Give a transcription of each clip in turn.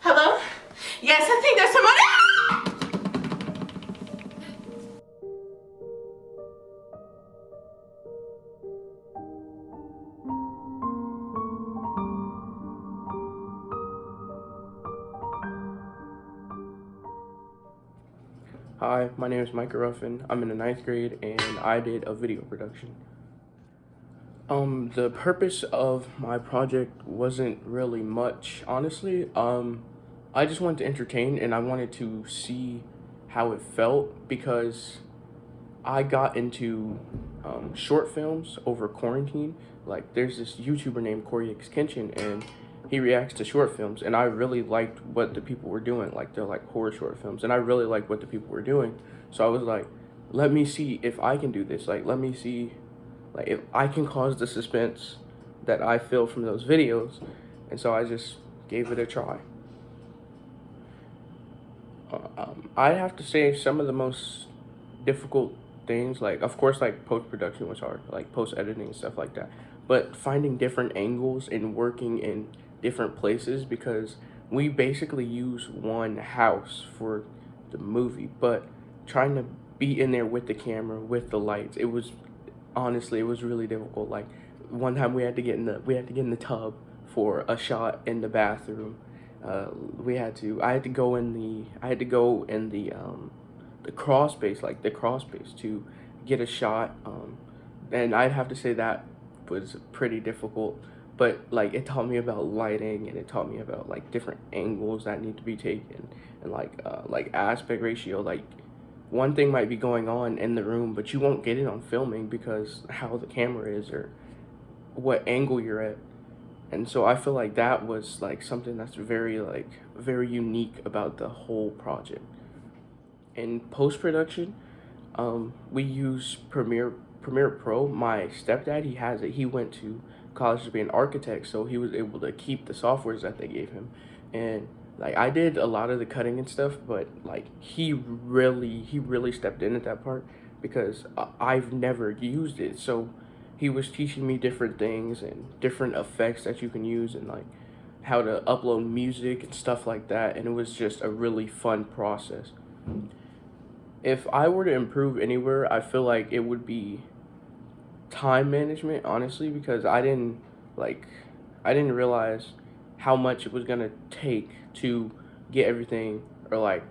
Hello? Yes, I think there's someone. Hi, my name is Micah Ruffin. I'm in the 9th grade and I did a video production. The purpose of my project wasn't really much, honestly. I just wanted to entertain and I wanted to see how it felt because I got into short films over quarantine. Like, there's this YouTuber named Corey X Kenshin, and he reacts to short films, and I really liked what the people were doing. Like, they're like horror short films, and I really liked what the people were doing. So I was like, let me see if I can do this. Like, let me see, like, if I can cause the suspense that I feel from those videos. And so I just gave it a try. I'd have to say some of the most difficult things, like, of course, like post-production was hard, like post-editing and stuff like that, but finding different angles and working in different places, because we basically use one house for the movie, but trying to be in there with the camera, with the lights, it was, honestly, it was really difficult. Like, one time we had to get in the tub for a shot in the bathroom. I had to go in the crawl space, like the crawl space, to get a shot. And I'd have to say that was pretty difficult. but like it taught me about lighting, and it taught me about like different angles that need to be taken, and like aspect ratio. Like one thing might be going on in the room, but you won't get it on filming because how the camera is or what angle you're at. And so I feel like that was like something that's very unique about the whole project. In post production, we use Premiere Pro. My stepdad, he has it. He went to college to be an architect, so he was able to keep the softwares that they gave him. And like I did a lot of the cutting and stuff, but like he really stepped in at that part because I've never used it. So he was teaching me different things and different effects that you can use, and like how to upload music and stuff like that. And it was just a really fun process. If I were to improve anywhere, I feel like it would be time management, honestly, because like I didn't realize how much it was gonna take to get everything, or like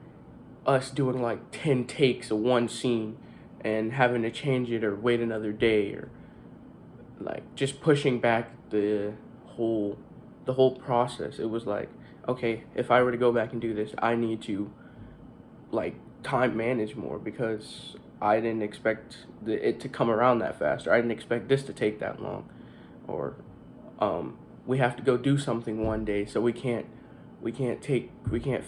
us doing like 10 takes of one scene and having to change it or wait another day, or like just pushing back whole the whole process. It was like, okay, if I were to go back and do this, I need to like time manage more because I didn't expect it to come around that fast, or I didn't expect this to take that long, or we have to go do something one day, so we can't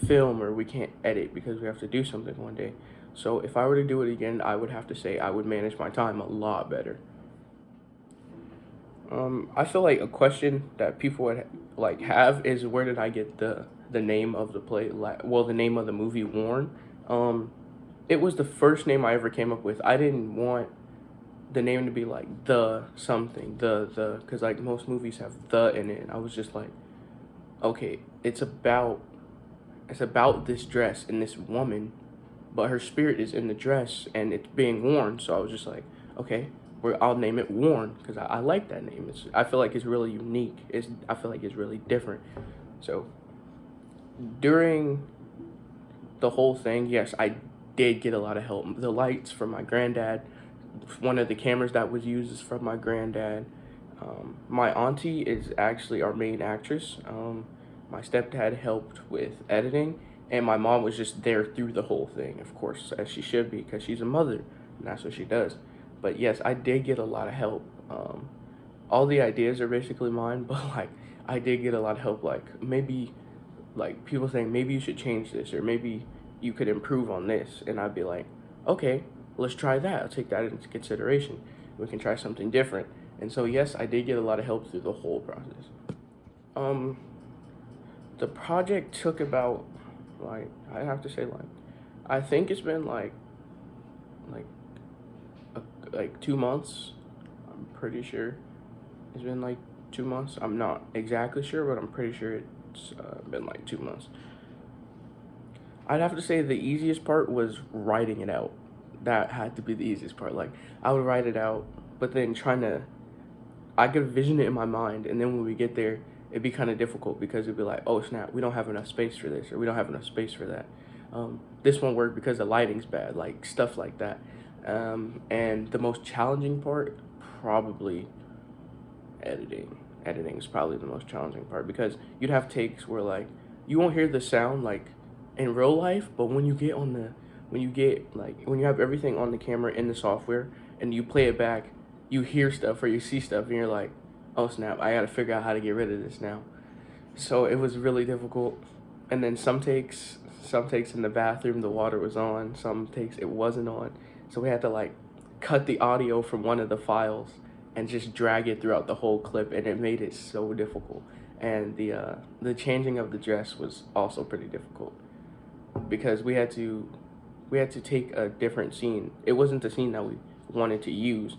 film or we can't edit because we have to do something one day. So if I were to do it again, I would have to say I would manage my time a lot better. I feel like a question that people would like have is where did I get the name of the play? Well, the name of the movie, Warren. It was the first name I ever came up with. I didn't want the name to be like the something, because like most movies have the in it. And I was just like, okay, it's about this dress and this woman, but her spirit is in the dress and it's being worn. So I was just like, okay, I'll name it Worn because I like that name. I feel like it's really unique. I feel like it's really different. So during the whole thing, yes, I did get a lot of help. The lights from my granddad. One of the cameras that was used is from my granddad. My auntie is actually our main actress. My stepdad helped with editing, and my mom was just there through the whole thing, of course, as she should be, because she's a mother, and that's what she does. But yes, I did get a lot of help. All the ideas are basically mine, but like I did get a lot of help. Like maybe, like people saying maybe you should change this, or maybe you could improve on this, and I'd be like, okay, let's try that. I'll take that into consideration. We can try something different. And so yes, I did get a lot of help through the whole process. Um, the project took about like I have to say like I think it's been like like 2 months. I'm pretty sure it's been like 2 months. I'm not exactly sure, but I'm pretty sure it's been like 2 months. I'd have to say the easiest part was writing it out. That had to be the easiest part. Like I would write it out, but then I could vision it in my mind, and then when we get there, it'd be kind of difficult because it'd be like, oh snap, we don't have enough space for this, or we don't have enough space for that. This won't work because the lighting's bad, like stuff like that. And the most challenging part, probably editing. Editing is probably the most challenging part because you'd have takes where like you won't hear the sound like in real life, but when you have everything on the camera in the software and you play it back, you hear stuff or you see stuff and you're like, oh snap, I gotta figure out how to get rid of this now. So it was really difficult. And then some takes in the bathroom, the water was on. Some takes it wasn't on. So we had to like cut the audio from one of the files and just drag it throughout the whole clip, and it made it so difficult. And the changing of the dress was also pretty difficult because we had to take a different scene. It wasn't the scene that we wanted to use,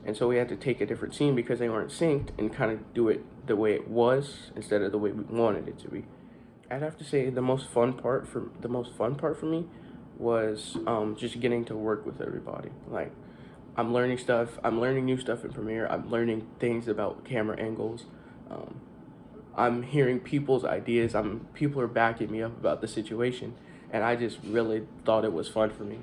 and so we had to take a different scene because they weren't synced and kind of do it the way it was instead of the way we wanted it to be. I'd have to say the most fun part for me was just getting to work with everybody. Like I'm learning stuff. I'm learning new stuff in Premiere. I'm learning things about camera angles. I'm hearing people's ideas. People are backing me up about the situation, and I just really thought it was fun for me.